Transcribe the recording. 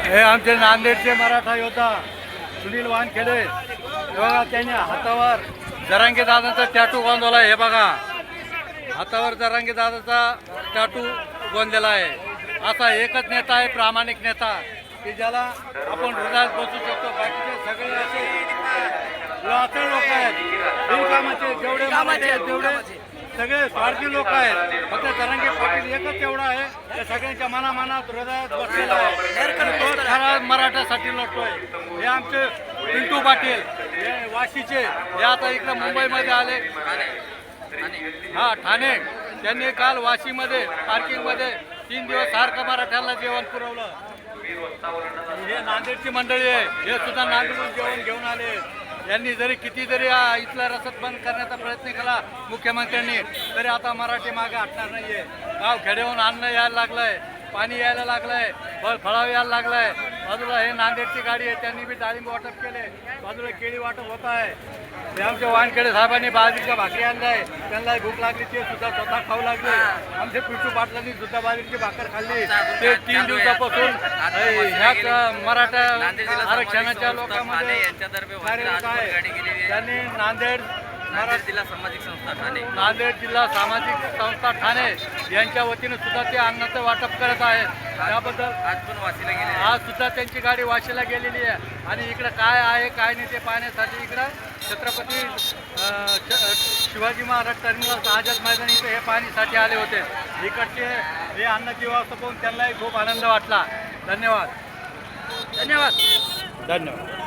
हे आमचे नांदेडचे मराठा योद्धा सुनील वानखेडे, हे बघा त्यांनी हातावर जरांगे दादाचा टॅटू बांधवला. हे बघा हातावर जरांगे दादाचा टॅटू बांधलेला आहे. असा एकच नेता आहे, प्रामाणिक नेता, की ज्याला आपण हृदयात बसू शकतो. बाकीचे सगळे असे लाचार लोक आहेत, बिनकामाचे, जेवढे मराठे आहेत तेवढे सगळे स्वार्थी लोक आहेत. फक्त जरांगे पाटील एकच एवढा आहे, त्या सगळ्यांच्या मनामनात हृदयात बसलेला आहे. तो खरा मराठासाठी लढतोय. हे आमचे पिंटू पाटील, हे वाशीचे, हे आता इकडे मुंबईमध्ये आले. हा, ठाणे. त्यांनी काल वाशीमध्ये पार्किंगमध्ये 3 दिवस सारखं मराठ्याला जेवण पुरवलं. हे नांदेडची मंडळी आहे, हे सुद्धा नांदेडून जेवण घेऊन आले. यांनी जरी किती जरी इथला रसद बंद करण्याचा प्रयत्न केला मुख्यमंत्र्यांनी, तरी आता मराठी मागे हटणार नाहीये. गाव खेड्याहून अन्न यायला लागलंय, पाणी यायला लागलंय, फळावे यायला लागलंय. बाजूला हे नांदेडची गाडी आहे, त्यांनी बी डाळिंब वाटप केले. बाजूला केळी वाटप होत आहे. ते आमच्या वानखेडे साहेबांनी बाजरीच्या भाकरी आणलाय, त्यांना भूक लागली ते सुद्धा स्वतः खाऊ लागले. आमचे पिंटू पाटलांनी सुद्धा बाजरीची भाकर खाल्ली. ते 3 दिवसापासून ह्याच मराठा आरक्षणाच्या लोकांमध्ये कार्यरत आहे. त्यांनी नांदेड जिल्हा सामाजिक संस्था ठाणे यांच्या वतीने सुद्धा ते अन्नाचं वाटप करत आहेत. त्याबद्दल आज सुद्धा त्यांची गाडी वाशीला गेलेली आहे. आणि इकडं काय आहे काय नाही ते पाहण्यासाठी इकडं छत्रपती शिवाजी महाराज टर्मिनल आझाद मैदान इथे हे पाहण्यासाठी आले होते. इकडचे हे अन्नाची व्यवस्था पाहून त्यांनाही खूप आनंद वाटला. धन्यवाद.